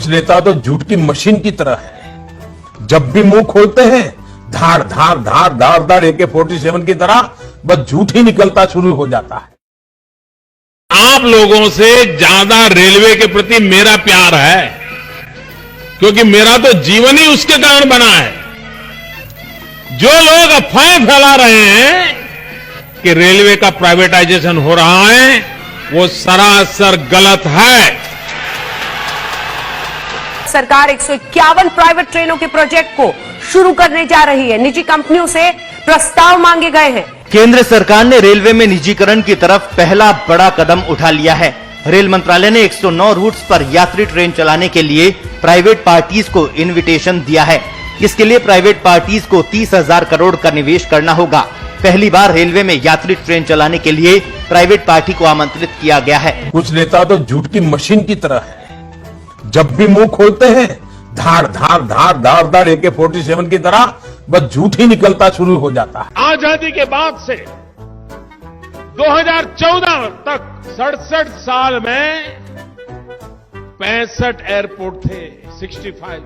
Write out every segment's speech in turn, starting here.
कुछ नेता तो झूठ की मशीन की तरह है। जब भी मुंह खोलते हैं धार धार धार धार धार AK-47 की तरह बस झूठ ही निकलता शुरू हो जाता है। आप लोगों से ज्यादा रेलवे के प्रति मेरा प्यार है, क्योंकि मेरा तो जीवन ही उसके कारण बना है। जो लोग अफवाहें फैला रहे हैं कि रेलवे का प्राइवेटाइजेशन हो रहा है, वो सरासर गलत है। सरकार 151 प्राइवेट ट्रेनों के प्रोजेक्ट को शुरू करने जा रही है। निजी कंपनियों से प्रस्ताव मांगे गए हैं। केंद्र सरकार ने रेलवे में निजीकरण की तरफ पहला बड़ा कदम उठा लिया है। रेल मंत्रालय ने 109 रूट्स पर यात्री ट्रेन चलाने के लिए प्राइवेट पार्टीज को इनविटेशन दिया है। इसके लिए प्राइवेट पार्टीज को 30,000 करोड़ का निवेश करना होगा। पहली बार रेलवे में यात्री ट्रेन चलाने के लिए प्राइवेट पार्टी को आमंत्रित किया गया है। कुछ नेता तो झूठ की मशीन की तरह है। जब भी मुंह खोलते हैं धार धार धार धार धार AK-47 की तरह बस झूठ ही निकलता शुरू हो जाता है। आजादी के बाद से 2014 तक 67 साल में 65 एयरपोर्ट थे, 65,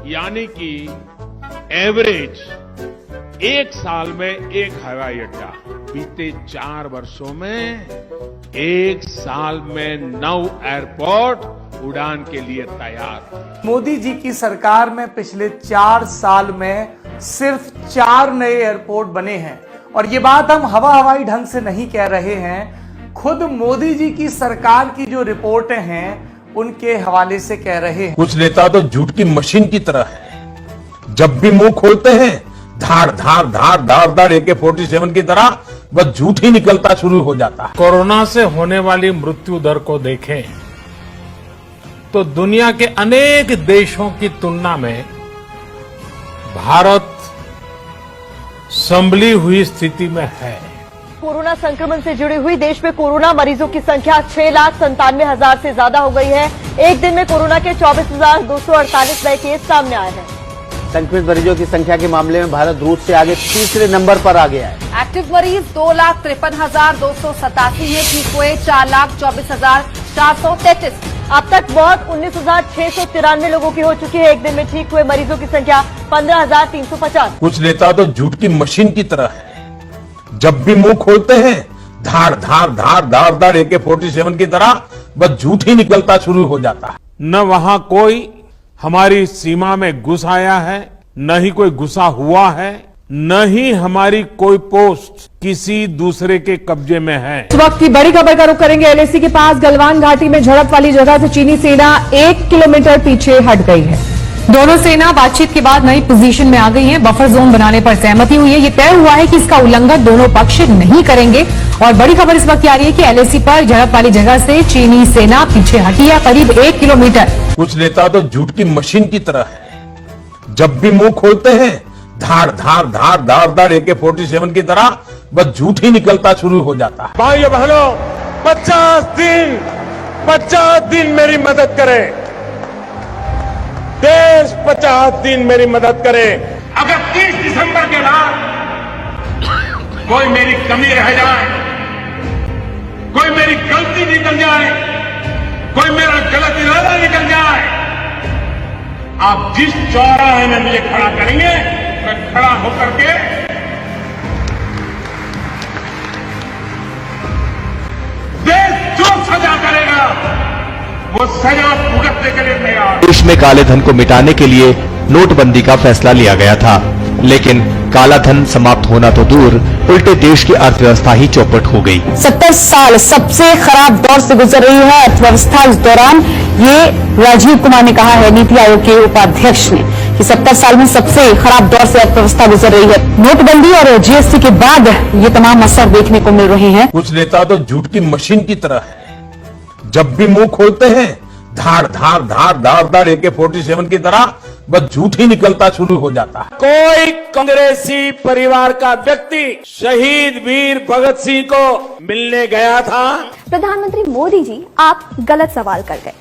यानी कि एवरेज एक साल में एक हवाई अड्डा। बीते 4 वर्षों में एक साल में 9 एयरपोर्ट उड़ान के लिए तैयार। मोदी जी की सरकार में पिछले 4 साल में सिर्फ 4 नए एयरपोर्ट बने हैं। और ये बात हम हवाई ढंग से नहीं कह रहे हैं, खुद मोदी जी की सरकार की जो रिपोर्टें हैं उनके हवाले से कह रहे हैं। कुछ नेता तो झूठ की मशीन की तरह है। जब भी मुंह खोलते हैं धार धार धार धार धार AK-47 की तरह बस झूठ ही निकलता शुरू हो जाता है। कोरोना से होने वाली मृत्यु दर को देखें तो दुनिया के अनेक देशों की तुलना में भारत संभली हुई स्थिति में है। कोरोना संक्रमण से जुड़ी हुई देश में कोरोना मरीजों की संख्या 6,97,000 से ज्यादा हो गई है। एक दिन में कोरोना के 24,248 नए केस सामने आए हैं। संक्रमित मरीजों की संख्या के मामले में भारत रूस से आगे तीसरे नंबर पर आ गया है। एक्टिव मरीज 2,53,287 है, ठीक हुए 4,24,433। अब तक मौत 19,693 लोगों की हो चुकी है। एक दिन में ठीक हुए मरीजों की संख्या 15,350। कुछ नेता तो झूठ की मशीन की तरह है। जब भी मुंह खोलते हैं धार धार धार धार धार AK-47 की तरह बस झूठ ही निकलता शुरू हो जाता है। न वहां कोई हमारी सीमा में घुस आया है, न ही कोई घुसा हुआ है, न ही हमारी कोई पोस्ट किसी दूसरे के कब्जे में है। इस वक्त की बड़ी खबर का रुख करेंगे। LAC के पास गलवान घाटी में झड़प वाली जगह से चीनी सेना 1 किलोमीटर पीछे हट गई है। दोनों सेना बातचीत के बाद नई पोजीशन में आ गई है। बफर जोन बनाने पर सहमति हुई है। ये तय हुआ है कि इसका उल्लंघन दोनों पक्ष नहीं करेंगे। और बड़ी खबर इस वक्त आ रही है कि LAC पर झड़प वाली जगह से चीनी सेना पीछे हटी है, करीब 1 किलोमीटर। कुछ नेता तो झूठ की मशीन की तरह है। जब भी मुंह खोलते हैं धार धार धार धार धार AK-47 की तरह बस झूठ ही निकलता शुरू हो जाता है। भाइयों बहनों, 50 दिन मेरी मदद करें। देश 50 दिन मेरी मदद करे। अगर 30 दिसंबर के बाद कोई मेरी कमी रह जाए, कोई मेरी गलती निकल जाए, कोई मेरा गलत इरादा निकल जाए, आप जिस चौराहे में मुझे खड़ा करेंगे मैं खड़ा होकर के देश जो सजा करेगा वो सजा भुगतने के लिए तैयार। देश में काले धन को मिटाने के लिए नोटबंदी का फैसला लिया गया था, लेकिन काला धन समाप्त होना तो दूर, उल्टे देश की अर्थव्यवस्था ही चौपट हो गई। 70 साल सबसे खराब दौर से गुजर रही है अर्थव्यवस्था। इस दौरान ये राजीव कुमार ने कहा है, नीति आयोग के उपाध्यक्ष ने, कि 70 साल में सबसे खराब दौर से अर्थव्यवस्था गुजर रही है। नोटबंदी और GST के बाद ये तमाम असर देखने को मिल रहे हैं। कुछ नेता तो झूठ की मशीन की तरह है। जब भी मुंह खोलते हैं धार धार धार धार धार AK-47 की तरह बस झूठ ही निकलता शुरू हो जाता है। कोई कांग्रेसी परिवार का व्यक्ति शहीद वीर भगत सिंह को मिलने गया था। प्रधानमंत्री मोदी जी, आप गलत सवाल कर गए।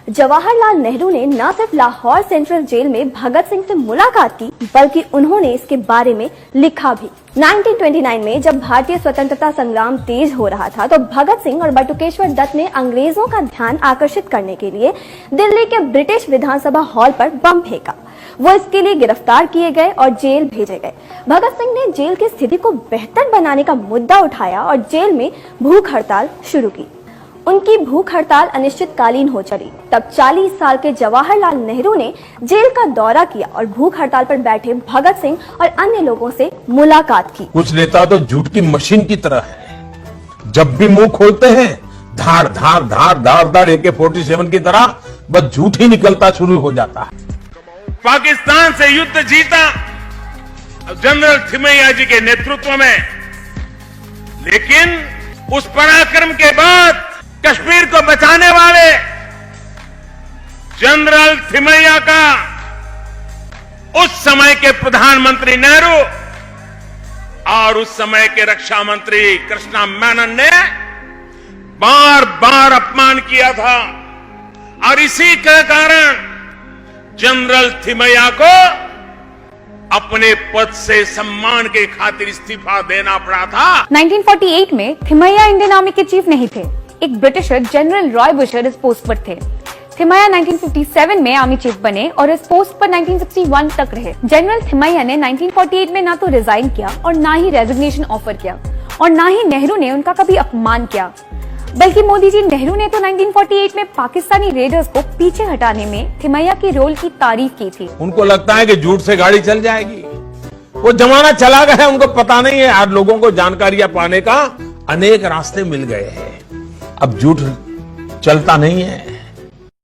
जवाहरलाल नेहरू ने न सिर्फ लाहौर सेंट्रल जेल में भगत सिंह से मुलाकात की, बल्कि उन्होंने इसके बारे में लिखा भी। 1929 में जब भारतीय स्वतंत्रता संग्राम तेज हो रहा था, तो भगत सिंह और बटुकेश्वर दत्त ने अंग्रेजों का ध्यान आकर्षित करने के लिए दिल्ली के ब्रिटिश विधानसभा हॉल पर बम फेंका। वो इसके लिए गिरफ्तार किए गए और जेल भेजे गए। भगत सिंह ने जेल की स्थिति को बेहतर बनाने का मुद्दा उठाया और जेल में भूख हड़ताल शुरू की। उनकी भूख हड़ताल अनिश्चितकालीन हो चली। तब 40 साल के जवाहरलाल नेहरू ने जेल का दौरा किया और भूख हड़ताल पर बैठे भगत सिंह और अन्य लोगों से मुलाकात की। कुछ नेता तो झूठ की मशीन की तरह है। जब भी मुंह खोलते हैं, धाड़ धाड़ धाड़ धाड़ धाड़ AK-47 की तरह बस झूठ ही निकलता शुरू हो जाता है। पाकिस्तान से युद्ध जीता जनरल थिमैया जी के नेतृत्व में, लेकिन उस पराक्रम के बाद कश्मीर को बचाने वाले जनरल थिमैया का उस समय के प्रधानमंत्री नेहरू और उस समय के रक्षा मंत्री कृष्णा मेनन ने बार बार अपमान किया था, और इसी के कारण जनरल थिमैया को अपने पद से सम्मान के खातिर इस्तीफा देना पड़ा था। 1948 में थिमैया इंडियन आर्मी के चीफ नहीं थे, एक ब्रिटिशर जनरल रॉय बुशर इस पोस्ट पर थे। थिमैया 1957 में आर्मी चीफ बने और इस पोस्ट पर 1961 तक रहे। जनरल थिमैया ने 1948 में ना तो रिजाइन किया और ना ही रेजिग्नेशन ऑफर किया, और ना ही नेहरू ने उनका कभी अपमान किया, बल्कि मोदी जी नेहरू ने तो 1948 में पाकिस्तानी रेडर्स को पीछे हटाने में थिमैया के रोल की तारीफ की थी। उनको लगता है कि झूठ से गाड़ी चल जाएगी। वो जमाना चला गया है, उनको पता नहीं है। आज लोगों को जानकारियां पाने का अनेक रास्ते मिल गए हैं। अब झूठ चलता नहीं है।